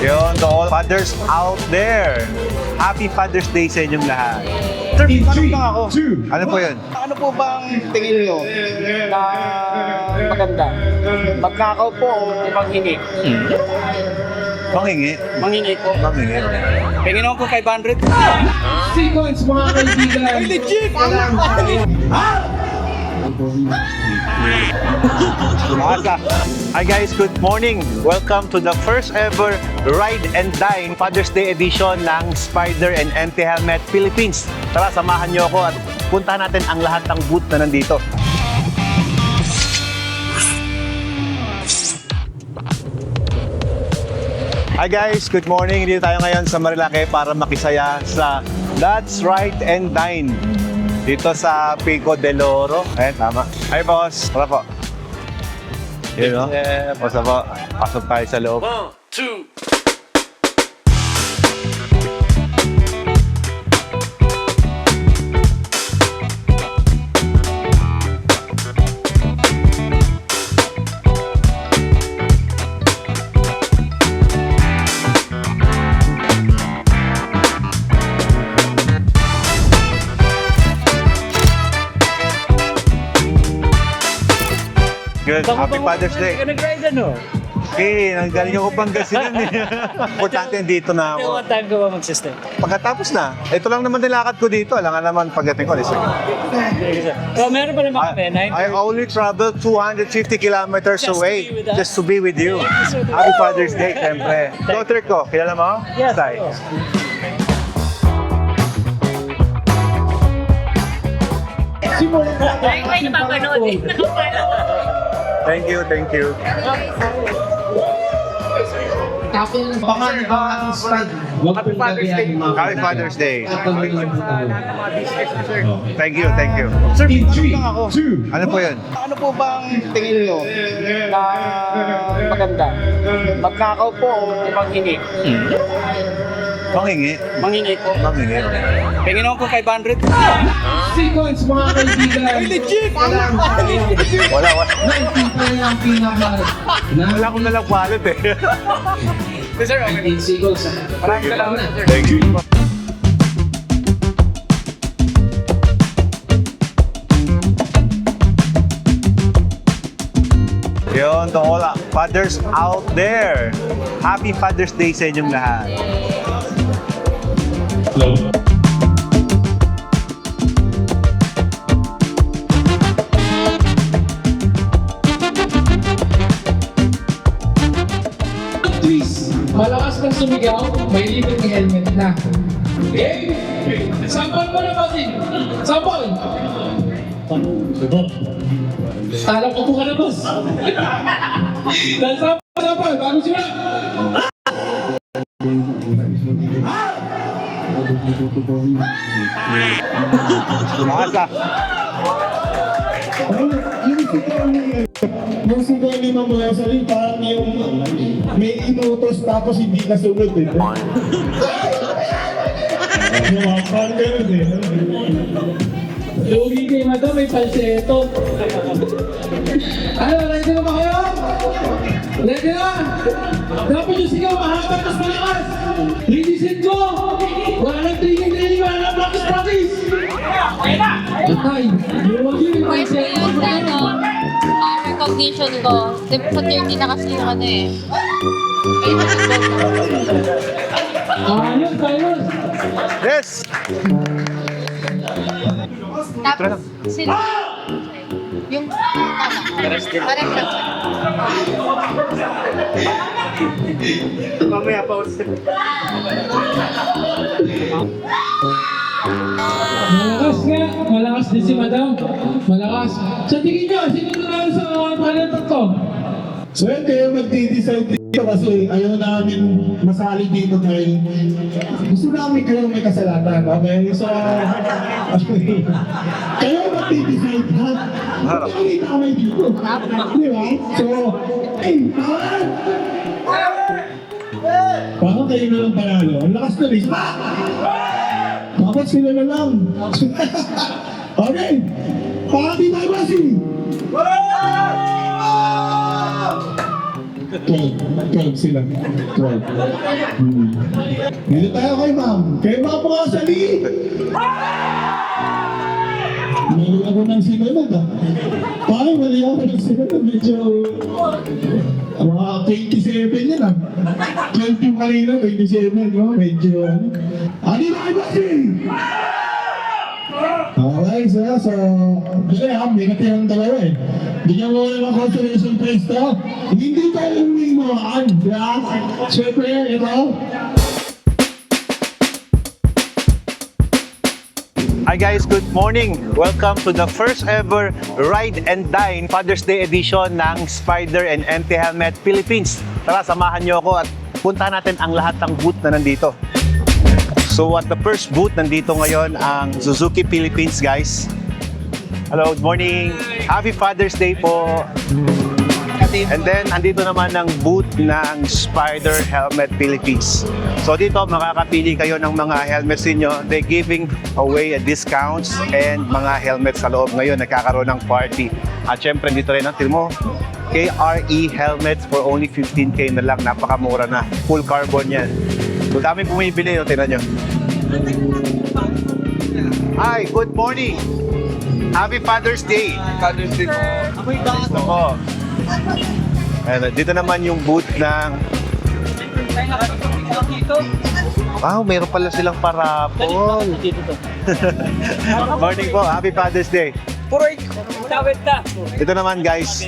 Yun, to all fathers out there. Happy Father's Day sa inyong lahat. Sir, tanong lang ako. Ano po yun? Ano po bang tingin nyo na maganda? Magnakaw po o manghingi? Manghingi. Manghingi po. Manghingi. Pingin ako po 500. Sequence mga kaibigan. Legit! Hi guys, good morning. Welcome to the first ever Ride and Dine Father's Day edition ng Spider and Empty Helmet Philippines. Tara, samahan niyo ako at puntahan natin ang lahat ng booth na nandito. Hi guys, good morning. Dito tayo ngayon sa Marilake para makisaya sa That's Ride and Dine dito sa Pico del Oro. Ayan, tama. Hi boss, tara po. Yun o. Basta po, pasok tayo sa loob. 1, 2. Good. Happy Father's Day. Nag-ride ano? Okay, nanggaling ako Pangasinan eh. Importante dito na ako. What time ka ba mag-system? Pagkatapos na, ito lang naman nilakad ko dito. Alam nga naman pagdating ko. Listen. So, meron pa naman kami, I only traveled 250 kilometers Just to away be with us. just to be with you. Happy Father's Day, siyempre. Daughter ko, kilala mo? Yes. Sai. Ay, napapanood eh. Thank you, thank you. Tapos pangalan ng ating stand. Huwag pong gabihan yung mga Happy Father's Day. Tatuloy lang po tayo. Thank you, thank you. Sir, In tanong lang ako. 3, 2, Ano po yun? Ano po bang tingin nyo na maganda? Magnakaw po o manghingi? Manghingi. Manghingi po. Manghingi. Pingin ako po 500. sequence mga kaibigan. Legit! Wala. Naipita niya ang pinaka Wala akong nalang wallet eh. Sir, okay. 19 seconds. Maraming salamat, sir. Thank you. Yun, to all fathers out there. Happy Father's Day sa inyong lahat. Please, malakas kang sumigaw, may libreng helmet na. Okay? Sample mo na kasi. Sample! Alam ko po ka na, boss. Sample, bago sila. Makasa. Yung sigaw ni Mama Rosalie, parang yung may inutos tapos hindi nasunod eh. Parang ganun eh. Lugi kay madam, may falsetto. Ano, ready na ba kayo? Ready na? Dapat yung sigaw, mahaba, tas malakas. Ladies and go! Wala nang training, wala nang practice. Ay, lugi yung Pwede falsetto. yun na, no? Recognition ko. Sa 30 na kasi yung ano eh. Ayos, ayos. Yes! Tapos, sila. Yung tama. Pares lang siya. Mamaya pa ulit. Malakas nga, malakas din si madam. Malakas. Sa tingin nyo, sino na sa pangalan to? So yun kayo magdi-decide dito kasi ayaw namin masali dito dahil gusto namin kayo may kasalatan, okay? So, kayo magdi-decide ha? Hindi namin dito. Di ba? So, ay, baka kayo na lang panalo. Ang lakas na rin. Dapat sila na lang. Okay. Party na ba si? 12 sila. 12. Dito tayo kay ma'am. Kay ma'am po kasali. Mali ako ng sinunod ah. Parang mali ako ng sinunod. Medyo... mga 27 yan ah. 12 yung kanina, 27 no? Medyo ano. Ano ba kayo kasi? Okay, so gusto niya, may katirang dalawa eh. Bigyan mo naman consolation prize to. Hindi tayo humingi mo, siyempre, ito. Hi guys, good morning! Welcome to the first ever Ride and Dine Father's Day edition ng Spider and Empty Helmet Philippines. Tara, samahan niyo ako at puntahan natin ang lahat ng booth na nandito. So at the first booth, nandito ngayon ang Suzuki Philippines, guys. Hello, good morning! Happy Father's Day po! And then, andito naman ang booth ng Spider Helmet Philippines. So dito, makakapili kayo ng mga helmets ninyo. They're giving away discounts and mga helmets sa loob. Ngayon, nagkakaroon ng party. At syempre, dito rin, tingnan mo, KRE helmets for only 15K na lang. Napakamura na. Full carbon yan. So daming bumibili, tingnan nyo. Hi, good morning! Happy Father's Day! Father's Day po. Gusto ko. And dito naman yung booth ng... Wow, meron pala silang parapol. Morning po, Happy Father's Day. Puro tawid na. Ito naman guys,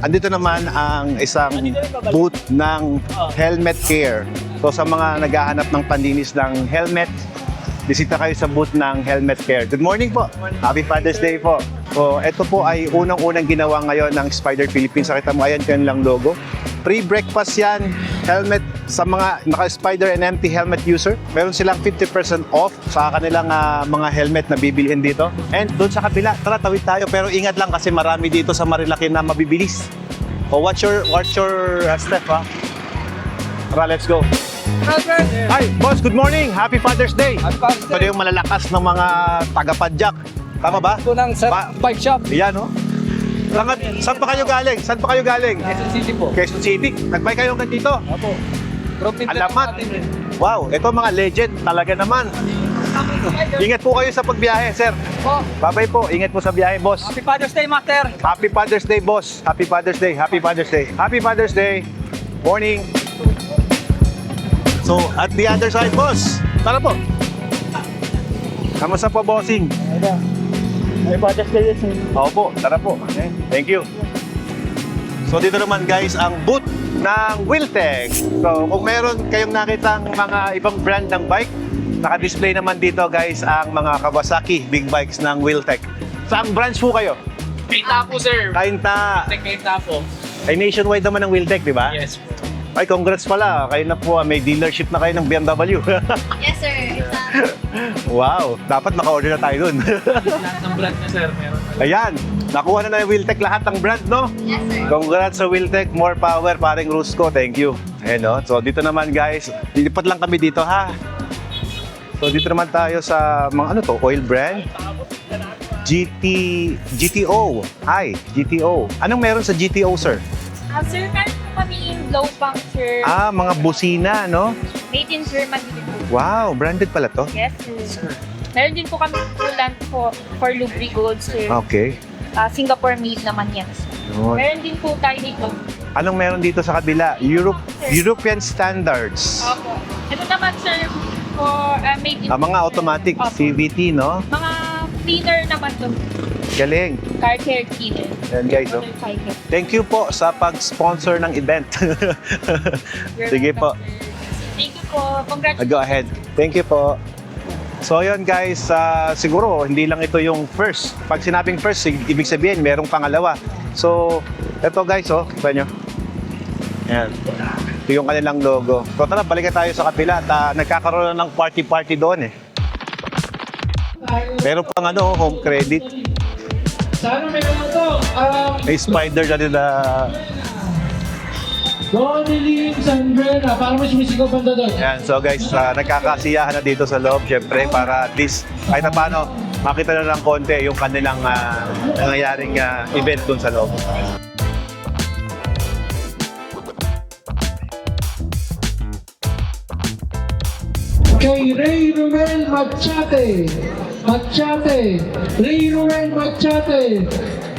andito naman ang isang booth ng helmet care. So sa mga naghahanap ng panlinis ng helmet, bisita kayo sa booth ng helmet care. Good morning po. Happy Father's Day po. So ito po ay unang-unang ginawa ngayon ng Spider Philippines. Nakita mo ayan kanilang logo. Free breakfast yan. Helmet sa mga naka-Spider and Empty helmet user. Meron silang 50% off sa kanilang mga helmet na bibilhin dito. And doon sa kabila, tara tawid tayo. Pero ingat lang kasi marami dito sa Marilaki na mabibilis. So watch your step ha. Tara, let's go. Hi, boss, good morning. Happy Father's Day. Happy Father's Day. Ito yung malalakas ng mga taga-padjak. Tama ba? Ito ng bike shop. Yan, no? Saan pa kayo galing? Saan pa kayo galing? Quezon City po. Quezon City. Nagbike kayo hanggang dito. Opo. Alamat. Wow, ito mga legend. Talaga naman. Ingat po kayo sa pagbiyahe, sir. Po. Bye-bye po. Ingat po sa biyahe, boss. Happy Father's Day, Master. Happy Father's Day, boss. Happy Father's Day. Happy Father's Day. Happy Father's Day. Morning. So, at the other side, boss. Tara po. Kamusta po, bossing? May Father's Day sir. Opo, tara po. Okay. Thank you. So dito naman guys ang booth ng Wiltec. So kung meron kayong nakitang mga ibang brand ng bike, naka-display naman dito guys ang mga Kawasaki big bikes ng Wiltec. Saang branch po kayo? Kainta po, sir. Kainta. Kainta po. Ay nationwide naman ng Wiltec, di ba? Yes po. Ay congrats pala. Kayo na po, may dealership na kayo ng BMW. Yes, sir. Wow, dapat naka-order na tayo dun. Lahat ng brand na, sir. Meron. Ayan, nakuha na ng Wiltec lahat ng brand, no? Yes, sir. Congrats sa Wiltec, more power, paring Rusco, thank you. Ayan, no? So dito naman guys, lilipat lang kami dito ha. So dito naman tayo sa mga ano to, oil brand. GTO. Hi, GTO. Anong meron sa GTO, sir? Sir, meron po kami yung low pump, sir. Mga busina, no? Made in Germany din po. Wow, branded pala to. Yes, sir. Meron din po kami coolant for Lubrigold, sir. Okay. Singapore made naman yan, sir. Yun. Meron din po tayo dito. Anong meron dito sa kabila? European standards. Opo. Ito naman, sir, for made in... Mga automatic Opo. CVT, no? Mga cleaner naman to. Galing. Car care cleaner. Yan guys, oh. Motorcycle. Thank you po sa pag-sponsor ng event. Sige po. Thank you po. Congratulations. Go ahead. Thank you po. So yun guys, siguro hindi lang ito yung first. Pag sinabing first, ibig sabihin merong pangalawa. So, ito guys, oh, kita nyo. Yan. Ito yung kanilang logo. So tara, balikan tayo sa kapila at nagkakaroon na ng party-party doon eh. Meron pang home credit. Sana may naman to. May Spider na din na... Donnie Lee Sandrena, parang may sumisigaw banda doon. Yan, so guys, nagkakasiyahan na dito sa loob, syempre, para at least, kahit na paano, makita na ng konti yung kanilang nangyayaring event dun sa loob. kay Ray Ruel Machate. Ray Ruel Machate.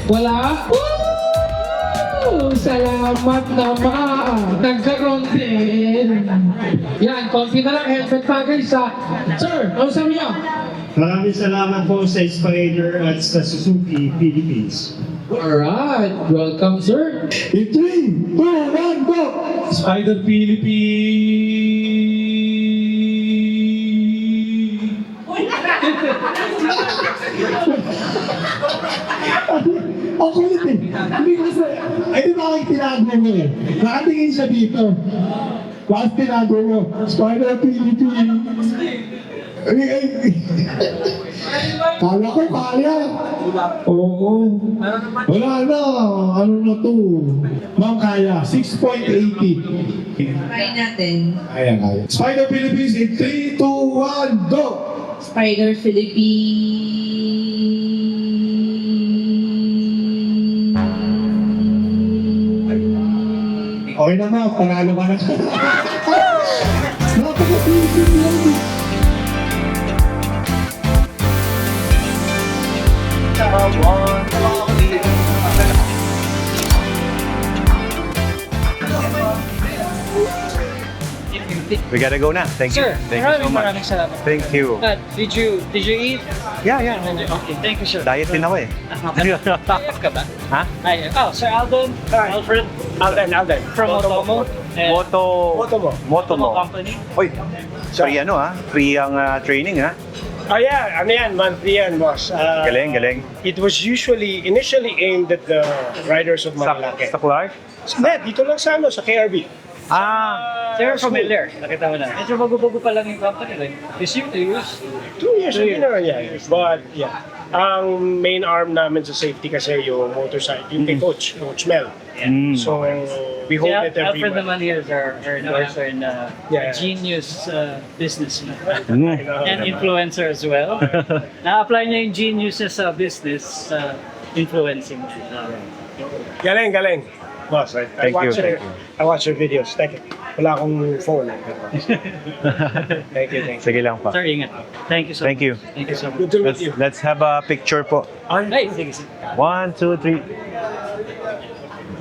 Wala? Woo! Salamat naman. Nagkaroon din. Yan, konti na lang. Helmet pa guys ha. Sir, ano sabi niyo? Maraming salamat po sa Spider at sa Suzuki Philippines. Alright, welcome sir. In 3, 2, 1, go! Spider Philippines. Ang kulit eh. Hindi kasi, ay di bakit tinago mo eh. Nakatingin siya dito. Bakit tinago mo? Spider Philippines. Kala ko kaya. Oo. Wala na. Ano na to? Ma'am, kaya. 6.80. Try natin. Kaya. Spider Philippines in 3, 2, 1, go! Spider Philippines. Okay na ma'am, panalo ka na. Napaka-philippine yan. We gotta go na. Thank you. Sir, Thank you so much. maraming salamat. Thank you. Did you eat? Yeah, yeah. Okay, thank you, sir. Diet din ako eh. Diet ka ba? Ha? Ay, Sir Alden, Alfred, Alden. from Motomo. Motomo. Company. Oy, free ano ha? Free ang training ha? Oh yeah, ano yan, monthly yan, boss. Galing. It was initially aimed at the riders of Marilake. Sa Clark? Hindi, dito lang sa KRB. They're familiar. Nakita mo na. Medyo bago-bago pa lang yung company. Like, this year, 2 years. 2 years, hindi naman yan. But yeah, ang main arm namin sa safety kasi yung motorcycle, yung kay Coach Mel. So we hope that Alfred everyone... naman here is our endorser and Yeah. genius businessman. Mm. And influencer as well. Na-apply niya yung genius niya sa business, influencing. Galing. Boss, I Thank you, watch thank I watch your videos. Thank you. Wala akong phone. Thank you. Sige lang pa. Sir, ingat. Thank you so Thank much. you. Thank you so much. Good to meet you. Let's have a picture po. Ay, sige, sige. 1, 2, 3.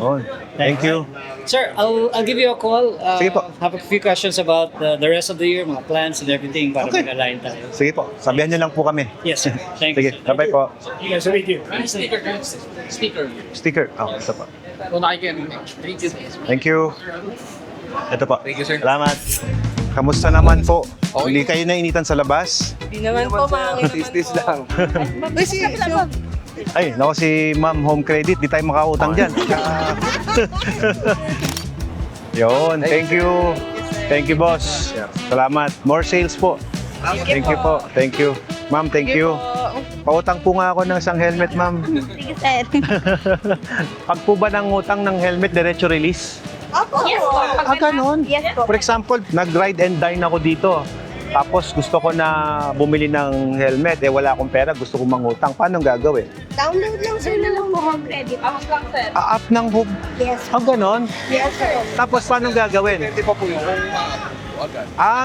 Oh, thank you. Sir, I'll give you a call. Sige po. Have a few questions about the rest of the year, mga plans and everything para Okay. mag-align tayo. Sige po, sabihan niyo lang po kami. Yes, sir. Thank Sige, you, sir. bye-bye po. Nice to meet you. Sticker. Oh, ito po. Thank you. Ito po. Thank you, sir. Salamat. Kamusta naman po? Hindi kayo nainitan sa labas? Hindi naman po, mga Tis lang. Ay, nako si Ma'am Home Credit, di tayo makautang dyan. Yun, thank you. Thank you, boss. Salamat. More sales po. Thank you po. Thank you. Ma'am, thank you. Pautang po nga ako ng isang helmet, ma'am. Sige, sir. Pag po ba ng utang ng helmet, diretso release? Yes po. Ganon? Yes po. For example, nag-ride and dine ako dito. Tapos gusto ko na bumili ng helmet, wala akong pera, gusto kong mangutang. Paano gagawin? Download lang sir na lang po home credit. Ako lang sir. App ng home. Yes. Ganon? Yes sir. Tapos paano gagawin?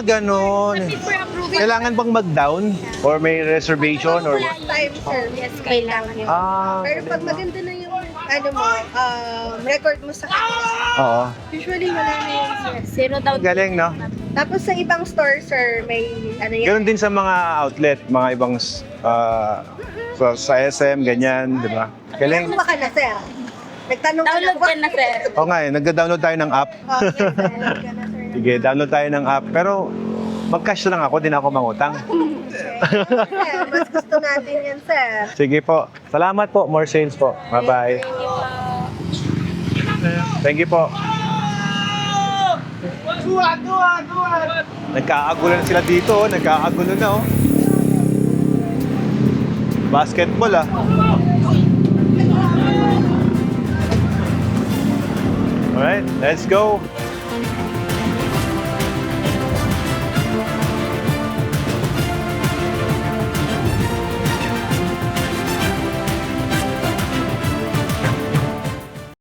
Ganon. For approving. Kailangan bang mag-down? Or may reservation? Or Last time sir. Yes, kailangan yun. Pero pag maganda na yung record mo sa Oo. usually wala na yun, sir. Zero down. Galing, no? Tapos sa ibang store, sir, may yan. Ganon din sa mga outlet, mga ibang sa SM, ganyan, di ba? Galing. Ano ba ka na, sir? Nagtanong ka Download ka na sir. Oo nga nagda-download tayo ng app. Okay, sir. Ka na, sir. Sige, download tayo ng app. Pero mag-cash lang ako, din ako mangutang. Sir, mas gusto natin yan, sir. Sige po. Salamat po. More sales po. Bye-bye. Thank you po. Nagkakagulo na sila dito. Nagkakagulo na. Basketball ah. Alright, let's go.